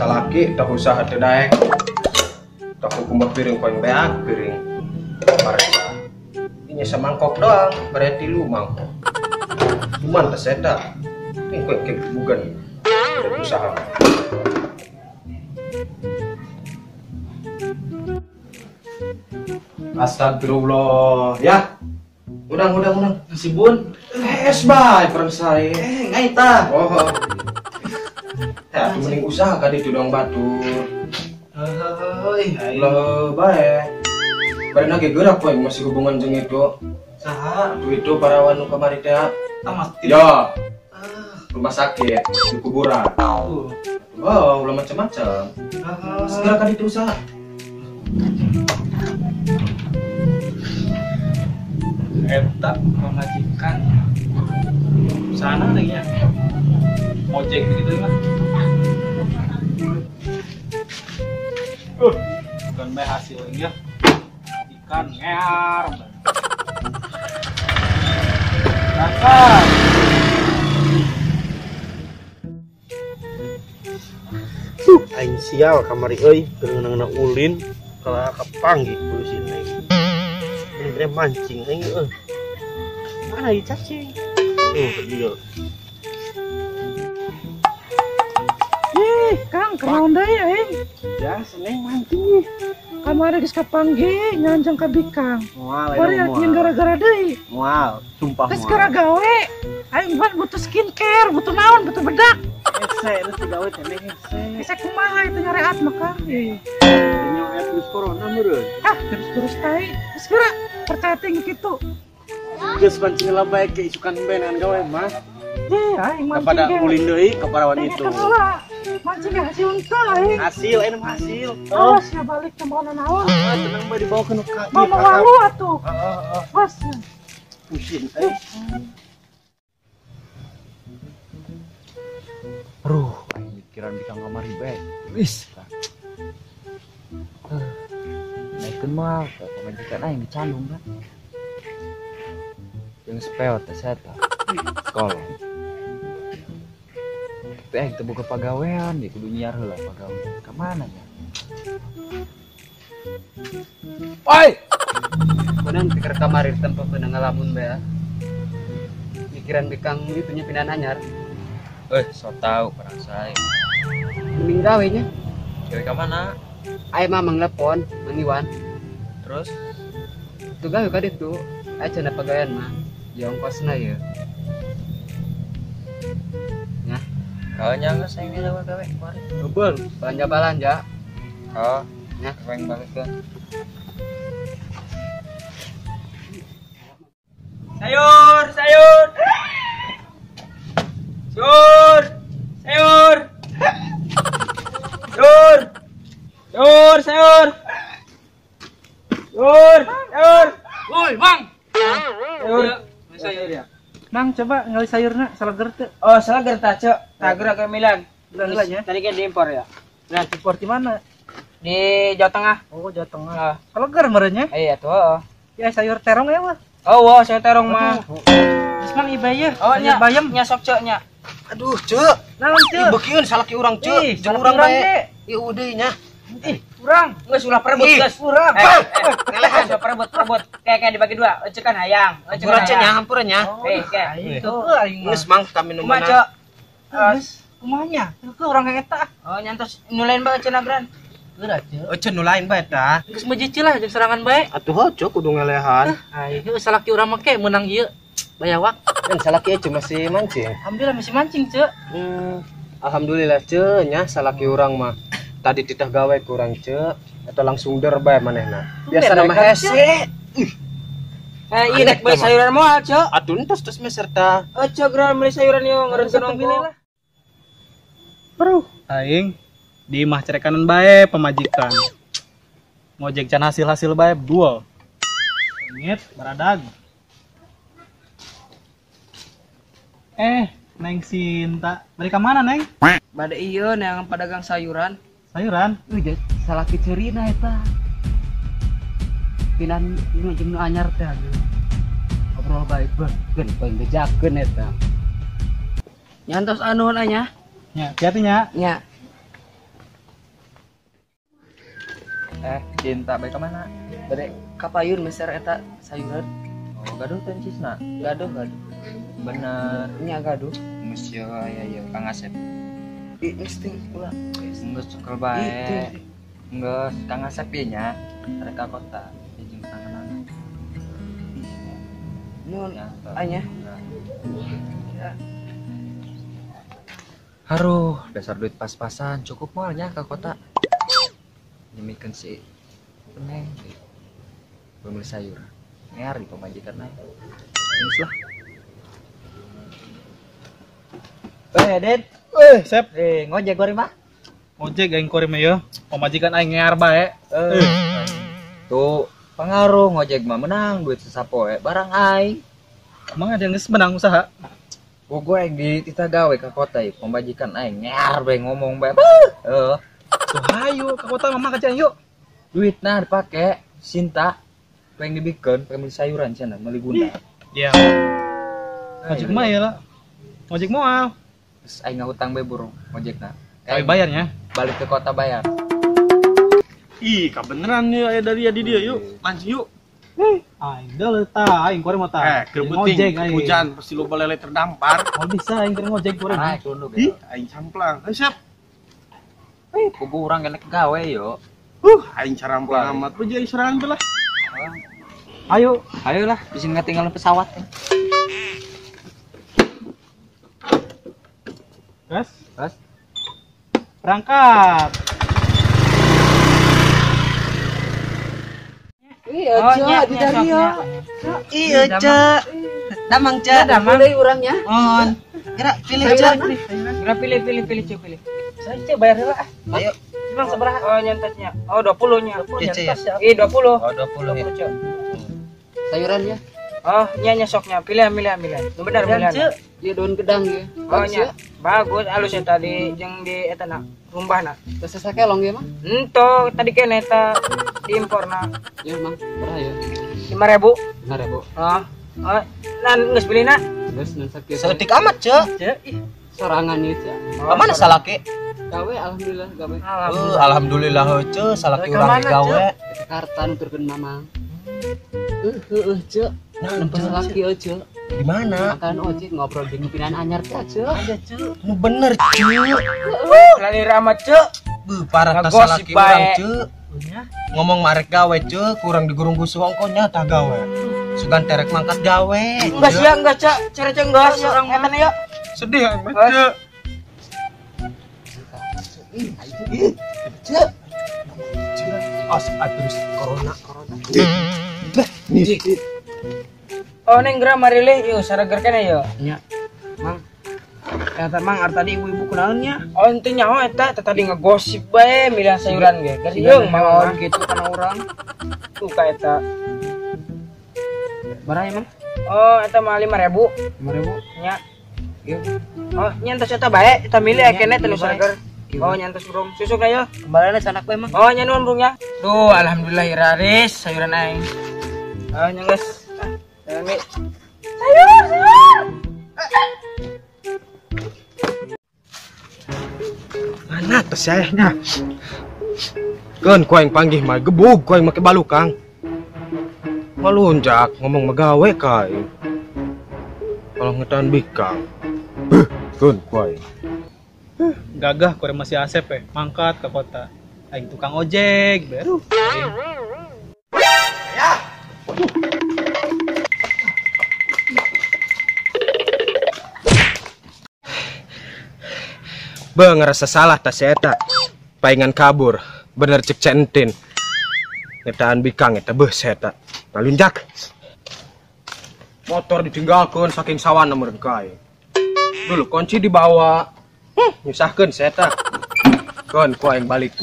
salaki dah usaha teu daek. Dah hukum piring poin beak piring. Parisa. Ini semangkok doang, berarti lu mangkok. Cuman teseta. Pingkoi ke bukan. Dah usaha. Astagfirullah. Ya. Udang. Si Bun. Es bay persai. Ngai ta. Oh. Ya, tuh mending usaha kali itu dong batur. Lo bae. Bari nage gerak poe masih hubungan jeung itu. Saha? Itu parawan nu kamari teh. Tamas. Ya. Rumah sakit di kuburan. Oh, ulah macam-macam. Segera kali itu usaha. Eta pemajikan. Sana lagi ya. Ojek begitu mah. Bukan bae hasilnya. Ikan ngear. Dasar. Aing sial kamari euy geungeunna ulin kala kapanggih ku sini. Ini mancing aing euy. Mana ieu cacing? Dieu. Kang, kemana deui aing? Ya, seneng mancing. Kamari geus kapanggih nyanjang ka bikang. Moal Bari atian gara-gara deui. Moal, sumpah Geus gara gawe. Aing ban butuh skincare, butuh naon, butuh bedak. Ese lu gawe teh ese. Bisa kumaha itu nyareat mah Kang. Nyo virus corona meureun. Terus tai. Geus geura percaya tinggi kitu. Geus mancing lah bae ke isukan benan gawe mah. Aing mancing. Kepada ulin deui ka parawan itu. Mancing hasil henteu aing. Hasil enem hasil. Awas ya balik ke mana naon. Tenang bae dibawa ke nu ka. Mama walu atuh. Bos. Pusing. Aduh, aing pikiran bikang kamari bae. Wis. Naikeun mah pemajikan aing dicandung kan. Jeung speo teh eta. Sekolah. Tapi aing teu boga pagawean, ya kudu nyiar heula pagawe. Ka mana nya? Oi. Kemudian pikir kamari tempat beunang ngalamun bae. Pikiran bikang itu nya pindahan anyar. So tau perang saya. Mending gawe nya. Cewek ka mana? Aya mah manglepon, mangiwan. Terus Tu gawe ka ditu. Aya cenah pagawean mah. Ya ongkosna ye. Nya, kawanya geus aing dilawa gawe kemarin. heubeul balanja-balanja. Oh, Nya, aing balikeun. sayur. Sayur. Woi, Bang. Sayur ya. Mang coba ngali sayurna salager teu. Oh, salah gerta, Cek. Tagra ke Milan. Belanjanya? Tadi kan diimpor ya. Nah, Impor di mana? di Jawa Tengah. Oh, Jawa Tengah. Salager merenya. Iya tuh. Ya sayur terong ya mah. Oh, wow, saya terong mah. Geus mang ibaya. Oh, sayur nya bayam. nya sok Cek nya. Aduh, Cek. Naon teu? Beukeun salaki urang, Ih, Cek. Jeung salaki urang urang, bae. Dek. Ieu deui nya. Kurang. Geus ulah perebut, Ih, geus. Kurang. Ngelehan udah perebut. Kayak dibagi dua. Cekan hayang. Hampura nya, hampura nya. Kayak. Itu aing mah. Geus mang kami nu Kumaha, mana. Cek? Geus kumanya? Itu orang kayak eta. Oh, nyantos nulain bae cenah gran. Geura teu. Euceun nu lain bae tah. Geus mejicil lah jeung serangan bae. Atuh heuh kudu ngelehan. Ayo salaki urang make menang ieu. Bayawak. Kan salaki aja masih mancing. Alhamdulillah masih mancing, Cek. Alhamdulillah Cek nya salaki urang mah. Tadi titah gawe kurang Cek. Eta langsung der bae manehna. Biasa nama hese. Iya dek bae sayuran moal, Cek. Atuh tos meser tah. Cek gran beli sayuran yo ngeureunkeun ongkos. Bro, Aing di imah cerekanan bae pemajikan. Ngojek can hasil-hasil bae duel. Ngit baradag. Neng Sinta. Balik ke mana, Neng? Bade ieu neangan pedagang sayuran. Sayuran. Salaki ceurina eta. Pinan nu jeung nu anyar teh. Ngobrol bae beun bejakeun eta. Nyantos anuhun anya. Ya, hati-hati nya. Nya. Cinta baik kemana? Bade kapayun meser eta sayuran. Oh, gaduh teh cisna. Gaduh. Bener. Nya gaduh. Monsieur aya Kang Asep. Insting ulah. Geus cekel bae. Geus Kang Asep ye nya. Rek ka kota. Jeung tangan. Nun anya. Haruh, dasar duit pas-pasan cukup moalnya ke kota. Demikian si Neng beli sayur. Ngeri pemajikan naik. Ini lah. Ded. Sep. Ngojek goreng mah. Ojek aing korem ya. Pemajikan aing ngear bae. Tuh, pengaruh ngojek mah menang duit sesapoe barang aing. Emang ada yang geus menang usaha? Gue aing di tita gawe ke kota ieu, pemajikan aing ngear bae ngomong bae. Tuh hayu ke kota mama kaca yuk. Duitna dipake Sinta pengen dibikin, pengen beli sayuran cenah, beli guna. Iya. Ngojek mah ya lah. Ngojek moal. Terus aing ngahutang bae burung ngojekna. Tapi bayarnya Balik ke kota bayar. Ih, kebeneran nih aya dari dia yuk. Mancing yuk. Aing deuleu tah, aing korem mah tah. Kebeting hujan pasti lo balele terdampar. Mau bisa aing keur ngojek korem. Naik dulu Ih, aing camplang. Siap. Kubu urang kena gawe yo. Aing caramplang amat pe jadi serangan teh lah. Ayolah, bisa ngatinggalan pesawat. Gas, Gas. berangkat. Iya, Cak, di Dario. Iya, Cak. Damang, Cak. Damang deui urangnya. On. Kira pilih, Cak. Kira pilih, Cak, pilih. Saya Cak bayar heula ah. Ayo. Bang sabaraha? Oh, nyantasnya. Oh, 20 nya. Nyantas ya. 20. Oh, 20 ya. Cak. Sayurannya. Oh, nya soknya. Pilih. Bener, Cak. Ieu daun gedang ya. Oh, nya. Bagus, alus eta di jeung di eta na rumbahna. Terus sakelong ge mah? Ento, tadi kene eta diimporna. Ya, Mang. Berapa ya? 5.000. 5.000. Nan geus bilina? Geus nan sakieu. Setik amat, Cak. Cek, sorangan ieu, Cak. Mana salaki? Gawe alhamdulillah gawe. Alhamdulillah heuh, salaki urang gawe. Jakarta nuturkeun Mamang. Cek. Nempas salaki euy, Cek. Di mana? Makan ojek ngobrol jeung pimpinan anyar teh, Cek. Ada, Cek. Nu bener, Cuk. Lali ramat, Cek. Parah tas salaki urang, Cuk. Ngomong marek gawe, Cuk, kurang digurung gusuh ongkonya tah gawe. Sugan terek mangkat gawe. Enggak sia, enggak, Cak. Cere enggak orang eta na ya. Sedih aing mah, Cuk. Cuk. Terus corona. Oh, neng geura marilih ieu sarager keneh ya. Nya. Mang. Eta mang tadi ibu-ibu kunaon nya? Oh, henteu nyaho eta tadi ngegosip bae milih sayuran ge. Geus mang gitu kana urang. Tuh ka eta. Baraha emang? Oh, eta mah 5.000. 5.000 nya. Ieu. Oh, nyantos eta bae, eta milih keneh teh nu sarager. Oh, nyantos burung. Susuk na ya. Kembalian sanak bae mah. Oh, nya nuhun burungnya. Duh, alhamdulillah iraris sayuran aing. Oh, nya geus. Sayur. Mana tes sayahnya? Kan ku yang panggih mah gebug ku yang make balukang. Malunjak ngomong magawe kai. Kalau ngetan bikang. Kan ku yang. Gagah korem masih Asep mangkat ke kota. Aing tukang ojek baru. Ngerasa salah tas eta. Paingan kabur. Bener cek centin. Ngetaan bikang eta beuh eta. Nalunjak. Motor ditinggalkeun saking sawana meureun kae. Dulu kunci dibawa. Nyusahkeun eta. Kon ku aing balik.